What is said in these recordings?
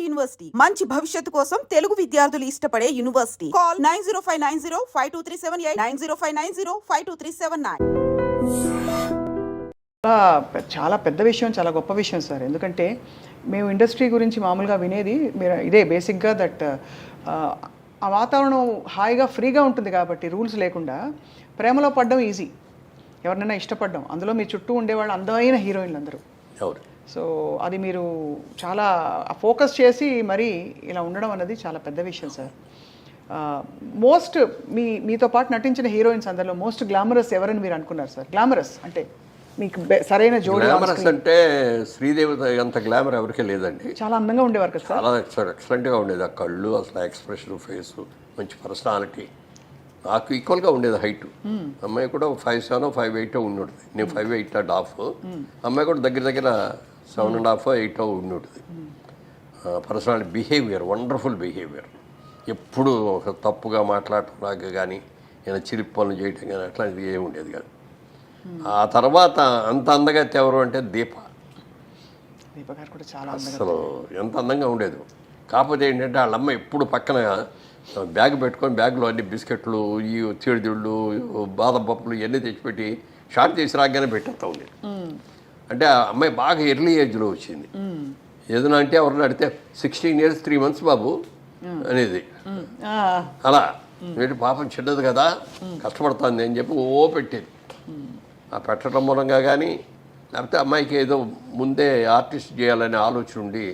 University మంచి భవిష్యత్తు కోసం తెలుగు విద్యార్థులు ఇష్టపడే యూనివర్సిటీ. కాల్ 9059052378 9059052379. చాలా పెద్ద విషయం, చాలా గొప్ప విషయం సార్. ఎందుకంటే మేము ఇండస్ట్రీ గురించి మామూలుగా వినేది మీరు ఇదే బేసిక్గా దట్ ఆ వాతావరణం హాయిగా ఫ్రీగా ఉంటుంది కాబట్టి రూల్స్ లేకుండా ప్రేమలో పడడం ఈజీ, ఎవరినైనా ఇష్టపడడం. అందులో మీ చుట్టూ ఉండేవాళ్ళు అందమైన హీరోయిన్లు అందరూ. సో అది మీరు చాలా ఫోకస్ చేసి మరీ ఇలా ఉండడం అన్నది చాలా పెద్ద విషయం సార్. మోస్ట్ మీతో పాటు నటించిన హీరోయిన్స్ అందరిలో మోస్ట్ గ్లామరస్ ఎవరని మీరు అనుకున్నారు సార్? గ్లామరస్ అంటే మీకు సరైన జోడి. గ్లామరస్ అంటే శ్రీదేవి అంత గ్లామర్ ఎవరికీ లేదండి. చాలా అందంగా ఉండేవారు కదా సార్. చాలా ఎక్సలెంట్గా ఉండేది. ఆ కళ్ళు, అసలు ఎక్స్ప్రెషన్, ఫేస్, మంచి పర్సనాలిటీ. నాకు ఈక్వల్గా ఉండేది హైట్. అమ్మాయి కూడా 5'7" 5'8" ఉండుంటుంది. నేను 5'8.5". అమ్మాయి కూడా దగ్గర దగ్గర 7.5 8 ఉండుంటుంది. Personality, behaviour, wonderful behaviour. ఎప్పుడు ఒక తప్పుగా మాట్లాడటం నాకు కానీ ఏదైనా చిలిపి పనులు చేయటం కానీ అట్లాంటిది ఏమి ఉండేది కాదు. ఆ తర్వాత అంత అందగా ఎవరు అంటే దీప గారు కూడా చాలా అసలు ఎంత అందంగా ఉండేది. కాకపోతే ఏంటంటే వాళ్ళ అమ్మ ఎప్పుడు పక్కన బ్యాగ్ పెట్టుకొని బ్యాగ్లో అన్ని బిస్కెట్లు, ఈ చీడిదిళ్ళు, బాదం పప్పులు ఇవన్నీ తెచ్చిపెట్టి షార్ట్ చేసి రాగానే పెట్టేస్తా ఉండేది. అంటే ఆ అమ్మాయి బాగా ఎర్లీ ఏజ్లో వచ్చింది. ఏదైనా అంటే ఎవరిని అడిగితే 16 years 3 months బాబు అనేది. అలా ఏంటి పాపం చిన్నది కదా కష్టపడుతుంది అని చెప్పి ఓ పెట్టేది. ఆ పెట్టడం మూలంగా కానీ లేకపోతే అమ్మాయికి ఏదో ముందే ఆర్టిస్ట్ చేయాలనే ఆలోచన ఉండి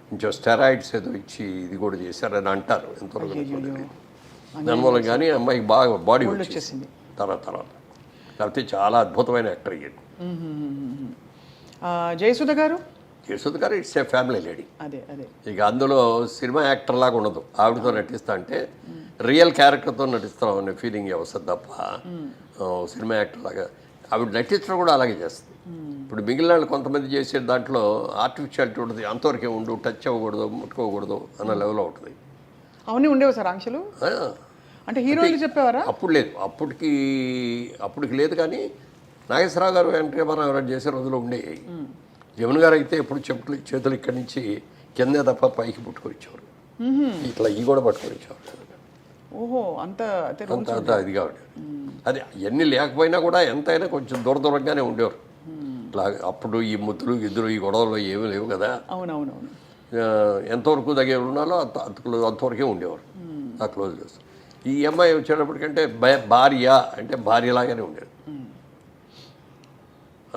కొంచెం స్టెరాయిడ్స్ ఏదో ఇచ్చి ఇది కూడా చేశారని అంటారు. ఎంతవరకు దాని మూలం కానీ అమ్మాయికి బాగా బాడీ వచ్చేసింది తర్వాత. లేకపోతే చాలా అద్భుతమైన యాక్టర్ అయ్యాడు. జయసుధ గారు ఇట్స్ ఏ ఫ్యామిలీ లేడీ. అదే అదే ఇక అందులో సినిమా యాక్టర్ లాగా ఉండదు. ఆవిడతో నటిస్తా అంటే రియల్ క్యారెక్టర్తో నటిస్తాం అనే ఫీలింగ్ వస్తుంది తప్ప సినిమా యాక్టర్ లాగా ఆవిడ నటించడం కూడా అలాగే చేస్తుంది. ఇప్పుడు మిగిలిన వాళ్ళు కొంతమంది చేసే దాంట్లో ఆర్టిఫిషియాలిటీ ఉంటుంది. అంతవరకే ఉండు, టచ్ అవ్వకూడదు, ముట్టుకోకూడదు అన్న లెవెల్లో ఉంటుంది. అవన్నీ ఉండేవి సార్ ఆంక్షలు. అంటే హీరోయిన్లు చెప్పేవారా? అప్పుడు లేదు, అప్పటికి లేదు. కానీ నాగేశ్వరరావు గారు, వెంకటరామారావు గారు చేసే రోజులు ఉండేవి. జమున గారు అయితే ఎప్పుడు చేతులు ఇక్కడి నుంచి కిందే తప్ప పైకి పుట్టుకొని ఇచ్చేవారు. ఇట్లా ఈ కూడా పట్టుకొని ఇచ్చేవారు. ఓహో, అంత ఇదిగా ఉండేది. అది ఎన్ని లేకపోయినా కూడా ఎంతైనా కొంచెం దూరంగానే ఉండేవారు. ఇట్లా అప్పుడు ఈ ముద్దులు గిద్దులు ఈ గొడవలు ఏమీ లేవు కదా. అవునవునవును. ఎంతవరకు దగ్గర ఉన్నాలో అంతవరకే ఉండేవారు. ఆ క్లోజ్నెస్. ఈ అమ్మాయి వచ్చేటప్పటికంటే భార్య అంటే భార్యలాగానే ఉండేది.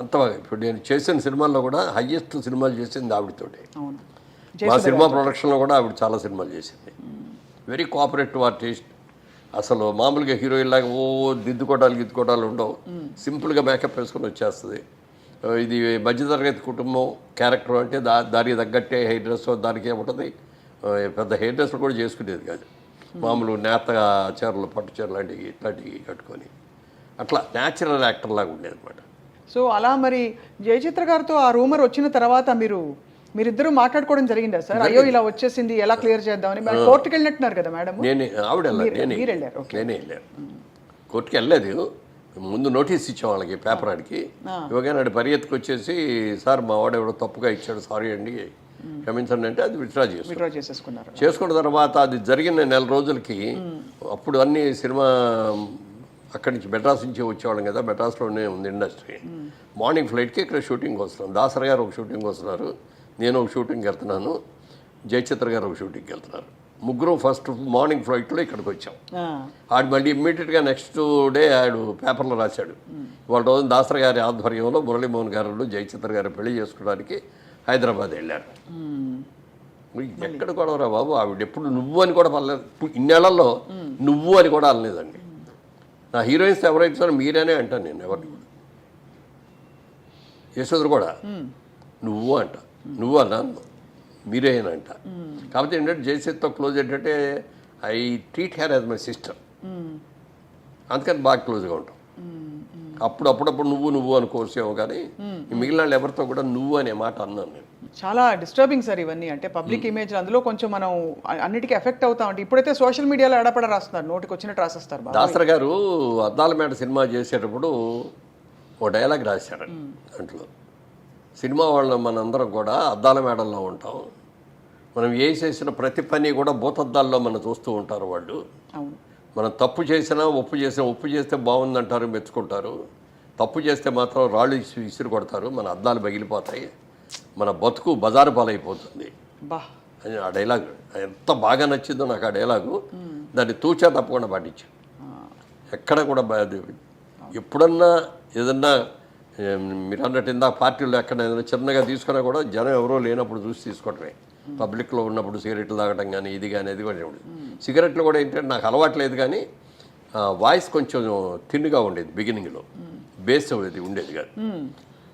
అంత ఇప్పుడు నేను చేసిన సినిమాల్లో కూడా హయ్యెస్ట్ సినిమాలు చేసింది ఆవిడతోటి. మా సినిమా ప్రొడక్షన్లో కూడా ఆవిడ చాలా సినిమాలు చేసింది. Very cooperative artist. అసలు మామూలుగా హీరోయిన్ లాగా ఓ దిద్దుకోవటాలు ఉండవు. సింపుల్గా మేకప్ వేసుకొని వచ్చేస్తుంది. ఇది మధ్యతరగతి కుటుంబం క్యారెక్టర్ అంటే దానికి తగ్గట్టే హెయిర్ డ్రెస్ దానికి ఏముంటుంది. పెద్ద హెయిర్ డ్రెస్లు కూడా చేసుకునేది కాదు. మామూలు నేత చీరలు, పట్టు చీరలు లాంటివి ఇట్లాంటివి కట్టుకొని అట్లా న్యాచురల్ యాక్టర్ లాగా ఉండేది అనమాట. సో అలా మరి జయచిత్ర గారితో ఆ రూమర్ వచ్చిన తర్వాత మీరిద్దరూ మాట్లాడుకోవడం జరిగిందా సార్? అయ్యో ఇలా వచ్చేసింది, ఎలా క్లియర్ చేద్దామని. కోర్టుకి వెళ్ళినట్టున్నారు కదా మేడం? నేనే వెళ్ళాను. కోర్టుకి వెళ్ళలేదు. ముందు నోటీస్ ఇచ్చాం వాళ్ళకి, పేపర్ ఆడికి. ఇవ్వగానే ఆడి పరిగెత్తుకు వచ్చేసి, సార్ మా వాడు ఎవడో తప్పుగా ఇచ్చాడు, సారీ అండి క్షమించండి అంటే అది విత్డ్రా చేసుకున్నారు. చేసుకున్న తర్వాత అది జరిగిన 1 నెల రోజులకి అప్పుడు అన్ని సినిమా అక్కడి నుంచి మెడ్రాస్ నుంచి వచ్చేవాళ్ళం కదా. మెడ్రాస్లోనే ఉంది ఇండస్ట్రీ. మార్నింగ్ ఫ్లైట్కి ఇక్కడ షూటింగ్ వస్తున్నాను. దాసరి గారు ఒక షూటింగ్ వస్తున్నారు, నేను ఒక షూటింగ్కి వెళ్తున్నాను, జయచిత్ర గారు ఒక షూటింగ్కి వెళ్తున్నారు. ముగ్గురు ఫస్ట్ మార్నింగ్ ఫ్లైట్లో ఇక్కడికి వచ్చాం. ఆడు మళ్ళీ ఇమ్మీడియట్గా నెక్స్ట్ డే ఆడు పేపర్లో రాశాడు, వాళ్ళ రోజు దాసరి గారి ఆధ్వర్యంలో మురళీమోహన్ గారు జయచిత్ర గారు పెళ్లి చేసుకోవడానికి హైదరాబాద్ వెళ్ళారు. ఎక్కడ కూడా బాబు ఆవిడ ఎప్పుడు నువ్వు అని కూడా పర్లేదు. ఇన్నేళ్లలో నువ్వు అని కూడా అనలేదండి. నా హీరోయిన్స్ ఎవరైతే మీరేనే అంటాను నేను. ఎవరిని కూడా యశోదరు కూడా నువ్వు అంట, నువ్వు అన్నాను, మీరేనంట. కాబట్టి ఏంటంటే జయసేత్తో క్లోజ్ ఏంటంటే I treat her as my sister. అందుకని బాగా క్లోజ్గా ఉంటాం. అప్పుడప్పుడు నువ్వు అనుకోవచ్చేమో కానీ మిగిలిన వాళ్ళు ఎవరితో కూడా నువ్వు అనే మాట అన్నాను నేను. చాలా డిస్టర్బింగ్ సార్ ఇవన్నీ. అంటే పబ్లిక్ ఇమేజ్ అందులో కొంచెం మనం అన్నిటికీ ఎఫెక్ట్ అవుతాం. అంటే ఇప్పుడైతే సోషల్ మీడియాలో ఎడపడ రాస్తున్నారు, నోటికి వచ్చినట్టు రాసేస్తారు. దాసరి గారు అద్దాల మేడ సినిమా చేసేటప్పుడు ఓ డైలాగ్ రాశారు దాంట్లో. సినిమా వాళ్ళం మనందరం కూడా అద్దాల మేడల్లో ఉంటాం, మనం చేసిన ప్రతి పని కూడా భూతద్దాల్లో మనం చూస్తూ ఉంటారు వాళ్ళు. అవును. మనం తప్పు చేసినా ఒప్పు చేస్తే బాగుందంటారు, మెచ్చుకుంటారు. తప్పు చేస్తే మాత్రం రాళ్ళు విసిరి కొడతారు, మన అద్దాలు పగిలిపోతాయి, మన బతుకు బజారు పాలైపోతుంది బా అని ఆ డైలాగ్ ఎంత బాగా నచ్చిందో నాకు. ఆ డైలాగు దాన్ని తూచా తప్పకుండా పాటించాను. ఎక్కడ కూడా ఎప్పుడన్నా ఏదన్నా మీరు అన్నట్టు ఇందాక పార్టీలో ఎక్కడ ఏదైనా చిన్నగా తీసుకున్నా కూడా జనం ఎవరో లేనప్పుడు చూసి తీసుకోవటమే. పబ్లిక్లో ఉన్నప్పుడు సిగరెట్లు తాగటం కానీ ఇది కానీ అది కూడా ఉండేది. సిగరెట్లు కూడా ఏంటంటే నాకు అలవాట్లేదు, కానీ వాయిస్ కొంచెం థిన్గా ఉండేది బిగినింగ్లో, బేస్ అది ఉండేది కాదు.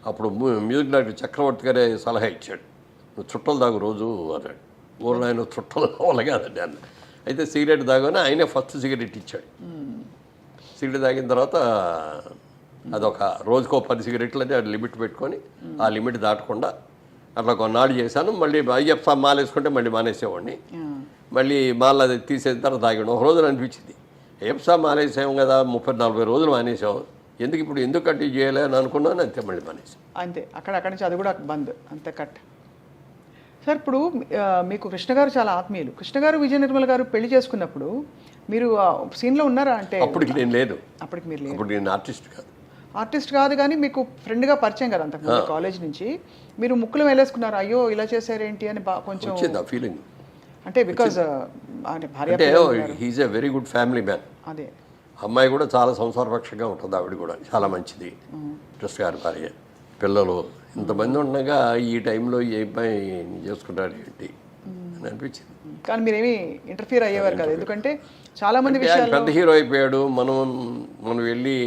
అప్పుడు మ్యూజిక్ డైరెక్టర్ చక్రవర్తి గారే సలహా ఇచ్చాడు, నువ్వు చుట్టలు తాగు రోజు అన్నాడు. ఊళ్ళో ఆయన చుట్టలు కావాలి కాదండి అన్న. అయితే సిగరెట్ తాగానే ఆయనే ఫస్ట్ సిగరెట్ ఇచ్చాడు. సిగరెట్ తాగిన తర్వాత అదొక రోజుకో 10 సిగరెట్లు అని అది లిమిట్ పెట్టుకొని ఆ లిమిట్ దాటకుండా అట్లా కొన్నాళ్ళు చేశాను. మళ్ళీ అయ్యప్ప మాల వేసుకుంటే మళ్ళీ మానేసేవాడిని. మళ్ళీ మాల అది తీసేసిన తర్వాత తాగాడు. ఒక రోజున అనిపించింది, అయ్యప్ప మానేసాం కదా 30-40 రోజులు మానేసాం, ఎందుకు కంటిన్యూ చేయాలి అని అనుకున్నాను. అంతే మళ్ళీ మానేసాం. అంతే అక్కడి నుంచి అది కూడా బంద్, అంతే కట్. సార్ ఇప్పుడు మీకు కృష్ణ గారు చాలా ఆత్మీయులు. కృష్ణ గారు విజయ నిర్మల్ గారు పెళ్లి చేసుకున్నప్పుడు మీరు సీన్లో ఉన్నారా? అంటే అప్పటికి నేను లేదు. అప్పటికి మీరు లేదు. అప్పుడు నేను ఆర్టిస్ట్ కాదు, కానీ మీకు ఫ్రెండ్గా పరిచయం కదా అంతకుముందు కాలేజ్ నుంచి. మీరు ముక్కులు వేలేసుకున్నారు, అయ్యో ఇలా చేశారేంటి అని కొంచెం వచ్చింది ఆ ఫీలింగ్. అంటే బికాజ్ అంటే he's a very good family man. అదే అమ్మాయి కూడా చాలా సంసారపక్షంగా ఉంటుంది, ఆవిడ కూడా చాలా మంచిది. కృష్ణ గారి భార్య, పిల్లలు ఇంతమంది ఉండగా ఈ టైంలో ఏ అబ్బాయి చేసుకుంటాడు ఏంటి అని అనిపించింది. కానీ మీరేమి ఇంటర్ఫియర్ అయ్యేవారు కదా, ఎందుకంటే చాలా మంది విషయాలు. పెద్ద హీరో అయిపోయాడు, మనం వెళ్ళి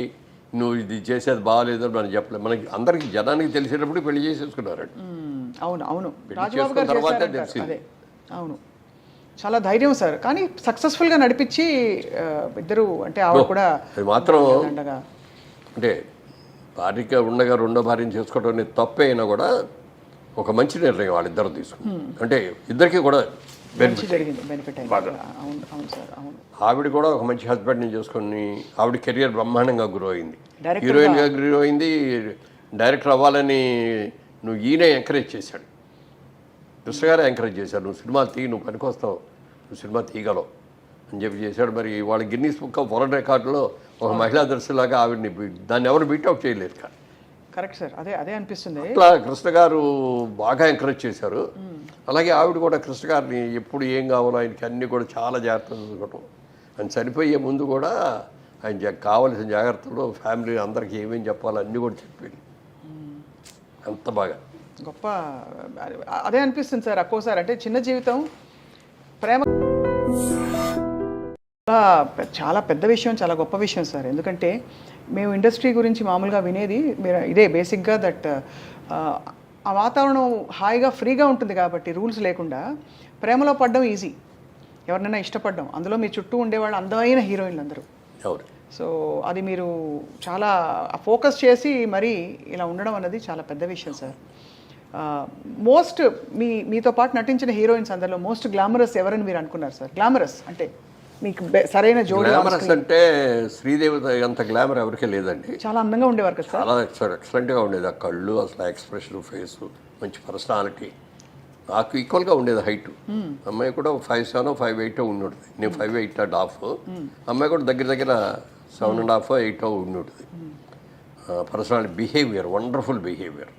నువ్వు ఇది చేసేది బాగాలేదు అని మనం చెప్పలేదు. మనకి అందరికి జనానికి తెలిసేటప్పుడు పెళ్లి చేసేసుకున్నారు. అవును రాజబాబు గారు చేశారు. అదే అవును, చాలా ధైర్యం సార్. కానీ సక్సెస్ఫుల్గా నడిపించి ఇద్దరు, అంటే ఆవిడ కూడా అది మాత్రం అంటే భార్యగా ఉండగా రెండో భార్యను చేసుకోవడం అనేది తప్పే అయినా కూడా ఒక మంచి నిర్ణయం వాళ్ళిద్దరు తీసుకుని, అంటే ఇద్దరికి కూడా బెనిఫిట్ బాగా. అవును సార్, అవును. ఆవిడ కూడా ఒక మంచి హస్బెండ్ని చేసుకొని ఆవిడ కెరియర్ బ్రహ్మాండంగా గ్రో అయింది, హీరోయిన్గా గ్రో అయింది. డైరెక్టర్ అవ్వాలని ఈయనే ఎంకరేజ్ చేశాడు, కృష్ణ గారే ఎంకరేజ్ చేశాడు. నువ్వు సినిమా నువ్వు పనికొస్తావు, నువ్వు సినిమా తీయగలవు అని చెప్పి చేశాడు. మరి వాళ్ళ గిన్నీస్ బుక్ ఆఫ్ వరల్డ్ రికార్డులో ఒక మహిళా దర్శకులాగా ఆవిడని దాన్ని ఎవరు బీట్అవుట్ చేయలేరు. కరెక్ట్ సార్, అదే అనిపిస్తుంది. అట్లా కృష్ణ గారు బాగా ఎంకరేజ్ చేశారు. అలాగే ఆవిడ కూడా కృష్ణ గారిని ఎప్పుడు ఏం కావాలో ఆయనకి అన్నీ కూడా చాలా జాగ్రత్తలు చూసుకోవటం. ఆయన చనిపోయే ముందు కూడా ఆయన కావలసిన జాగ్రత్తలు ఫ్యామిలీ అందరికీ ఏమేమి చెప్పాలో అన్నీ కూడా చెప్పేది. అంత బాగా గొప్ప, అదే అనిపిస్తుంది సార్. ఒక్కోసారి అంటే చిన్న జీవితం ప్రేమ చాలా పెద్ద విషయం, చాలా గొప్ప విషయం సార్. ఎందుకంటే మేము ఇండస్ట్రీ గురించి మామూలుగా వినేది ఇదే బేసిక్గా, దట్ ఆ వాతావరణం హాయిగా ఫ్రీగా ఉంటుంది కాబట్టి రూల్స్ లేకుండా ప్రేమలో పడడం ఈజీ, ఎవరినైనా ఇష్టపడడం. అందులో మీ చుట్టూ ఉండేవాళ్ళు అందమైన హీరోయిన్లు అందరూ. సో అది మీరు చాలా ఫోకస్ చేసి మరీ ఇలా ఉండడం అన్నది చాలా పెద్ద విషయం సార్. మీతో పాటు నటించిన హీరోయిన్స్ అందరిలో మోస్ట్ గ్లామరస్ ఎవరని మీరు అనుకున్నారు సార్? గ్లామరస్ అంటే మీకు సరైన జోడి. గ్లామరస్ అంటే శ్రీదేవి అంత గ్లామర్ ఎవరికే లేదండి. చాలా అందంగా ఉండేవారు కదా సార్, చాలా ఎక్సలెంట్గా ఉండేది. ఆ కళ్ళు, అసలు ఎక్స్ప్రెషన్, ఫేస్, మంచి పర్సనాలిటీ. నాకు ఈక్వల్గా ఉండేది హైట్. అమ్మాయి కూడా 5'7", 5'8" ఉండుంటుంది. నేను 5'8.5". అమ్మాయి కూడా దగ్గర 7.5, 8 ఉండుంటుంది. Personality, behaviour, wonderful behaviour.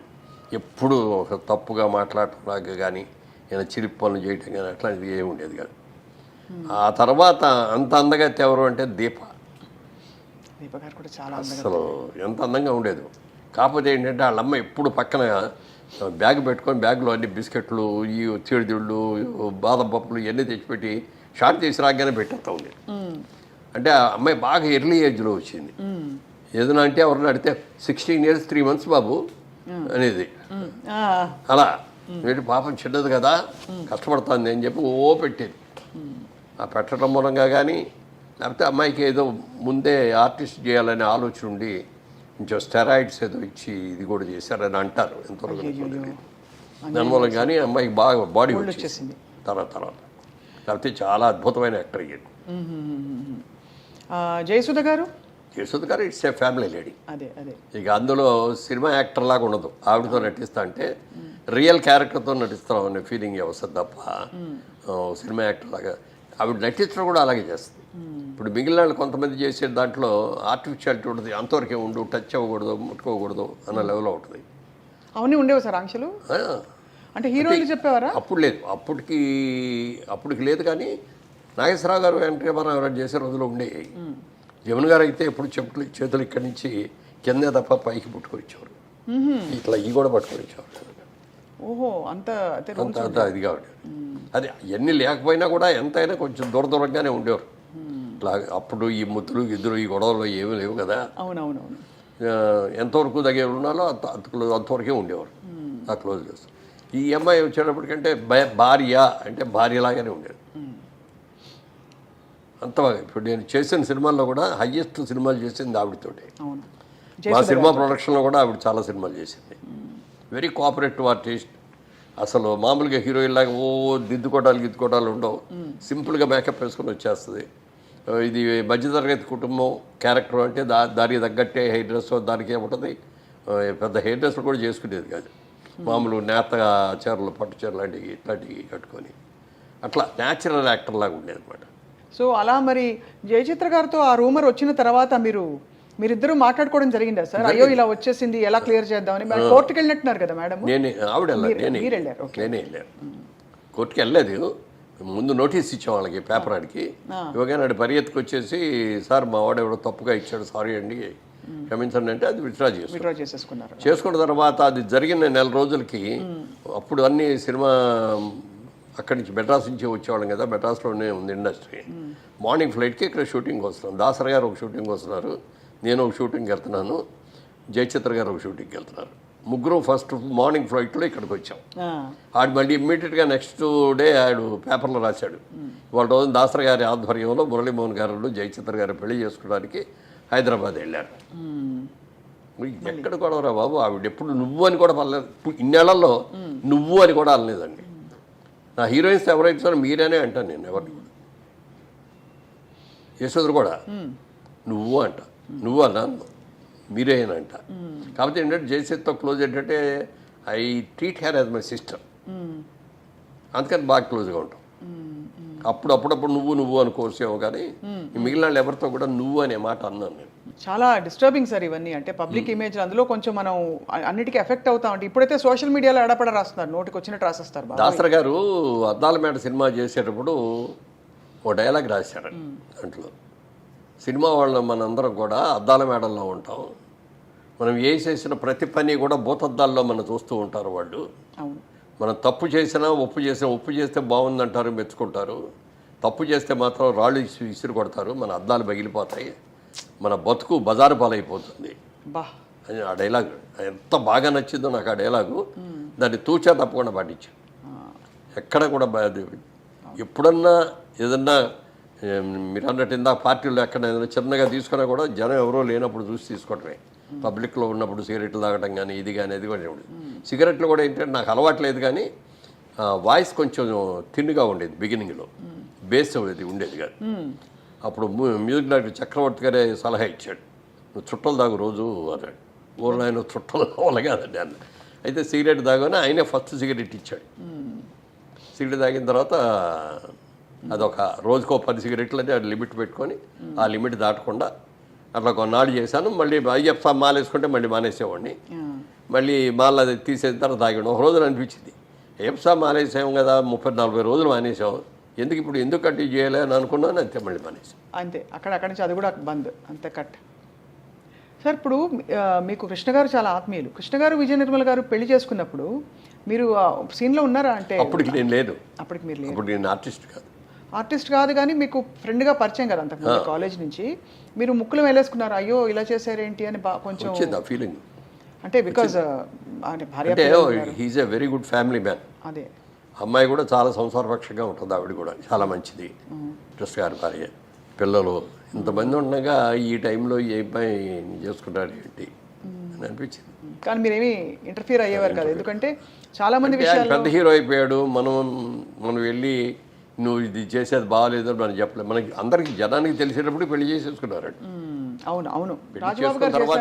ఎప్పుడు ఒక తప్పుగా మాట్లాడటం కానీ ఏదైనా చిలిపి పనులు చేయటం కానీ అట్లాంటిది ఏమి ఉండేది కాదు. ఆ తర్వాత అంత అందగా ఎవరు అంటే దీప గారు కూడా చాలా అసలు ఎంత అందంగా ఉండేది. కాకపోతే ఏంటంటే వాళ్ళమ్మ ఎప్పుడు పక్కన బ్యాగ్ పెట్టుకొని బ్యాగ్లో అన్ని బిస్కెట్లు, ఈ తీడిదిళ్ళు, బాదం పప్పులు ఇవన్నీ తెచ్చిపెట్టి షార్ట్ చేసి రాగానే పెట్టేస్తా ఉండేది. అంటే ఆ అమ్మాయి బాగా ఎర్లీ ఏజ్లో వచ్చింది. ఏదైనా అంటే ఎవరిని అడిగితే 16 years 3 months బాబు అనేది. అలా ఏంటి పాపం చిన్నది కదా, కష్టపడుతుంది అని చెప్పి పెట్టేది. ఆ పెట్టడం మూలంగా కానీ, లేకపోతే అమ్మాయికి ఏదో ముందే ఆర్టిస్ట్ చేయాలనే ఆలోచన ఉండి కొంచెం స్టెరాయిడ్స్ ఏదో ఇచ్చి ఇది కూడా చేశారని అంటారు. ఎంతవరకు దాని మూలంగా కానీ అమ్మాయికి బాగా బాడీ వచ్చేసింది తర్వాత. లేకపోతే చాలా అద్భుతమైన యాక్టర్ అయ్యాడు. జయసుధ గారు యశోద గారు ఇట్స్ ఏ ఫ్యామిలీ లేడీ. అదే అదే ఇక అందులో సినిమా యాక్టర్ లాగా ఉండదు. ఆవిడతో నటిస్తా అంటే రియల్ క్యారెక్టర్తో నటిస్తాం అనే ఫీలింగ్ వస్తుంది తప్ప సినిమా యాక్టర్ లాగా ఆవిడ నటించడం కూడా అలాగే చేస్తుంది. ఇప్పుడు మిగిలిన వాళ్ళు కొంతమంది చేసే దాంట్లో ఆర్టిఫిషియాలిటీ ఉంటుంది, అంతవరకే ఉండు, టచ్ అవ్వకూడదు, ముట్టుకోకూడదు అన్న లెవెల్లో ఉంటుంది. అవన్నీ ఉండేవి సార్ ఆంక్షలు. అంటే హీరోయిన్లు చెప్పేవారా? అప్పుడు లేదు, అప్పటికి లేదు. కానీ నాగేశ్వరరావు గారు ఎన్టీ రామారావు గారు చేసే రోజులు ఉండేవి. జమున గారు అయితే ఎప్పుడు చేతులు ఇక్కడి నుంచి కిందే తప్ప పైకి పుట్టుకొచ్చేవారు, ఇట్లా ఈ కూడా పట్టుకొచ్చేవారు. ఓహో, అంత అంత ఇదిగా ఉండేవారు. అది ఎన్ని లేకపోయినా కూడా ఎంతైనా కొంచెం దూరంగానే ఉండేవారు. ఇట్లా అప్పుడు ఈ ముద్దులు గిద్దులు ఈ గొడవలు ఏమీ లేవు కదా. అవునవునవును. ఎంతవరకు దగ్గర ఉన్నాలో అంతవరకే ఉండేవారు. ఆ క్లోజ్ చేస్తారు. ఈ అమ్మాయి వచ్చేటప్పటికంటే భార్య అంటే భార్యలాగానే ఉండేది అంత. ఇప్పుడు నేను చేసిన సినిమాల్లో కూడా హయ్యెస్ట్ సినిమాలు చేసింది ఆవిడతోటి. మా సినిమా ప్రొడక్షన్లో కూడా ఆవిడ చాలా సినిమాలు చేసింది. Very cooperative artist. అసలు మామూలుగా హీరోయిన్ లాగా గిద్దుకోటాలు ఉండవు. సింపుల్గా మేకప్ వేసుకొని వచ్చేస్తుంది. ఇది మధ్యతరగతి కుటుంబం క్యారెక్టర్ అంటే దానికి తగ్గట్టే హెయిర్ డ్రెస్ దానికే ఉంటుంది. పెద్ద హెయిర్ డ్రెస్ కూడా చేసుకునేది కాదు. మామూలు నేత చీరలు, పట్టు చీరలు లాంటివి ఇట్లాంటివి కట్టుకొని అట్లా న్యాచురల్ యాక్టర్ లాగా ఉండేది అనమాట. సో అలా మరి జయచిత్ర గారితో ఆ రూమర్ వచ్చిన తర్వాత మీరిద్దరూ మాట్లాడుకోవడం జరిగిందా సార్? అయ్యో ఇలా వచ్చేసింది, ఎలా క్లియర్ చేద్దామని. కోర్టుకి వెళ్ళినట్టున్నారు కదా మేడం? నేనే వెళ్ళాను. కోర్టుకి వెళ్ళలేదు. ముందు నోటీస్ ఇచ్చాం వాళ్ళకి, పేపర్ ఆడికి. ఇవ్వగానే ఆడి పరిగెత్తుకు వచ్చేసి, సార్ మా వాడు ఎవడో తప్పుగా ఇచ్చాడు, సారీ అండి క్షమించండి అంటే అది విత్డ్రా చేసుకున్నారు. చేసుకున్న తర్వాత అది జరిగిన నెల రోజులకి అప్పుడు అన్ని సినిమా అక్కడి నుంచి మెడ్రాస్ నుంచి వచ్చేవాళ్ళం కదా, మెడ్రాస్లోనే ఉంది ఇండస్ట్రీ. మార్నింగ్ ఫ్లైట్కి ఇక్కడ షూటింగ్ వస్తున్నాం. దాసరి గారు ఒక షూటింగ్ వస్తున్నారు, నేను ఒక షూటింగ్కి వెళ్తున్నాను, జయచిత్ర గారు ఒక షూటింగ్కి వెళ్తున్నారు. ముగ్గురు ఫస్ట్ మార్నింగ్ ఫ్లైట్లో ఇక్కడికి వచ్చాం. ఆడు మళ్ళీ ఇమ్మీడియట్గా నెక్స్ట్ డే ఆడు పేపర్లో రాశాడు, వాళ్ళ రోజు దాసరి గారి ఆధ్వర్యంలో మురళీమోహన్ గారు జయచిత్ర గారు పెళ్లి చేసుకోవడానికి హైదరాబాద్ వెళ్ళారు. ఎక్కడ కూడా రా బాబు, ఆవిడ ఎప్పుడు నువ్వు అని కూడా పర్లేదు. ఇన్నేళ్లలో నువ్వు అని కూడా అనలేదండి. నా హీరోయిన్స్ ఎవరైతే మీరేనే అంటాను నేను, ఎవరిని కూడా. యశోదరు కూడా నువ్వు అంట, నువ్వు అన్నాను, మీరేనంట. కాబట్టి ఏంటంటే జయసేత్తో క్లోజ్ ఏంటంటే I treat her as my sister, అందుకని బాగా క్లోజ్గా ఉంటాం. అప్పుడప్పుడు నువ్వు అనుకోవచ్చేమో, కానీ మిగిలిన వాళ్ళు ఎవరితో కూడా నువ్వు అనే మాట అన్నాను నేను. చాలా డిస్టర్బింగ్ సార్ ఇవన్నీ. అంటే పబ్లిక్ ఇమేజ్ అందులో కొంచెం మనం అన్నిటికీ ఎఫెక్ట్ అవుతాం. అంటే ఇప్పుడైతే సోషల్ మీడియాలో ఎడపడ రాస్తున్నారు, నోటికి వచ్చినట్టు రాసేస్తారు. దాసరి గారు అద్దాల మేడ సినిమా చేసేటప్పుడు ఓ డైలాగ్ రాశారు దాంట్లో, సినిమా వాళ్ళ మనందరం కూడా అద్దాల మేడల్లో ఉంటాం, మనం ఏ చేసిన ప్రతి పని కూడా భూతద్దాల్లో మనం చూస్తూ ఉంటారు వాళ్ళు. మనం తప్పు చేసినా ఒప్పు చేస్తే బాగుందంటారు, మెచ్చుకుంటారు. తప్పు చేస్తే మాత్రం రాళ్ళు విసిరి కొడతారు, మన అద్దాలు పగిలిపోతాయి, మన బతుకు బజారు పాలైపోతుంది అని ఆ డైలాగ్ ఎంత బాగా నచ్చిందో నాకు. ఆ డైలాగు దాన్ని తూచా తప్పకుండా పాటించాను. ఎక్కడ కూడా ఎప్పుడన్నా ఏదన్నా మీరు అన్నట్టు ఇందా పార్టీలో ఎక్కడ ఏదైనా చిన్నగా తీసుకున్నా కూడా జనం ఎవరో లేనప్పుడు చూసి తీసుకోవటమే. పబ్లిక్లో ఉన్నప్పుడు సిగరెట్లు తాగడం కానీ ఇది కానీ అది కూడా ఉండేది. సిగరెట్లు కూడా ఏంటంటే నాకు అలవాట్లేదు, కానీ వాయిస్ కొంచెం థిన్గా ఉండేది బిగినింగ్లో, బేస్ అది ఉండేది కాదు. అప్పుడు మ్యూజిక్ డైరెక్టర్ చక్రవర్తి గారే సలహా ఇచ్చాడు, నువ్వు చుట్టలు తాగు రోజు అన్నాడు. ఊళ్ళో ఆయన చుట్టలు కావాలి కాదండి అన్న. అయితే సిగరెట్ తాగానే ఆయనే ఫస్ట్ సిగరెట్ ఇచ్చాడు. సిగరెట్ తాగిన తర్వాత అదొక రోజుకో 10 సిగరెట్లు అని అది లిమిట్ పెట్టుకొని ఆ లిమిట్ దాటకుండా అట్లా కొన్నాళ్ళు చేశాను. మళ్ళీ అయ్యప్ప మాల వేసుకుంటే మళ్ళీ మానేసేవాడిని. మళ్ళీ మాల అది తీసేసిన తర్వాత తాగాడు. ఒక రోజున అనిపించింది, అయ్యప్ప మానేసాం కదా, 30-40 రోజులు మానేసాం, ఎందుకు కంటిన్యూ చేయాలి అని అనుకున్నాను. అంతే, మళ్ళీ మానేసాం అంతే. అక్కడి నుంచి అది కూడా బంద్, అంతే కట్. సార్ ఇప్పుడు మీకు కృష్ణ గారు చాలా ఆత్మీయులు. కృష్ణ గారు విజయ నిర్మల్ గారు పెళ్లి చేసుకున్నప్పుడు మీరు సీన్లో ఉన్నారా? అంటే అప్పటికి నేను లేదు. అప్పటికి మీరు లేదు. అప్పుడు నేను ఆర్టిస్ట్ కాదు కానీ మీకు ఫ్రెండ్గా పరిచయం కదా అంతకుముందు కాలేజ్ నుంచి. మీరు ముక్కులు వేలేసుకున్నారు, అయ్యో ఇలా చేశారేంటి అని కొంచెం వచ్చింది ఆ ఫీలింగ్. అంటే బికాజ్ అంటే he's a very good family man. అదే అమ్మాయి కూడా చాలా సంసారపక్షంగా ఉంటుంది, ఆవిడ కూడా చాలా మంచిది. కృష్ణ గారి భార్య, పిల్లలు ఇంతమంది ఉండగా ఈ టైంలో ఏ అబ్బాయి చేసుకుంటారు ఏంటి అని అనిపించింది. కానీ మీరేమి ఇంటర్ఫియర్ అయ్యేవారు కదా, ఎందుకంటే చాలా మంది పెద్ద హీరో అయిపోయాడు, మనం వెళ్ళి నువ్వు ఇది చేసేది బాగాలేదు అని మనం చెప్పలేదు. మనకి అందరికి జనానికి తెలిసేటప్పుడు పెళ్లి చేసేసుకున్నారు. అవును అవును పెళ్లి రాజబాబు చేసుకున్న గారు తర్వాత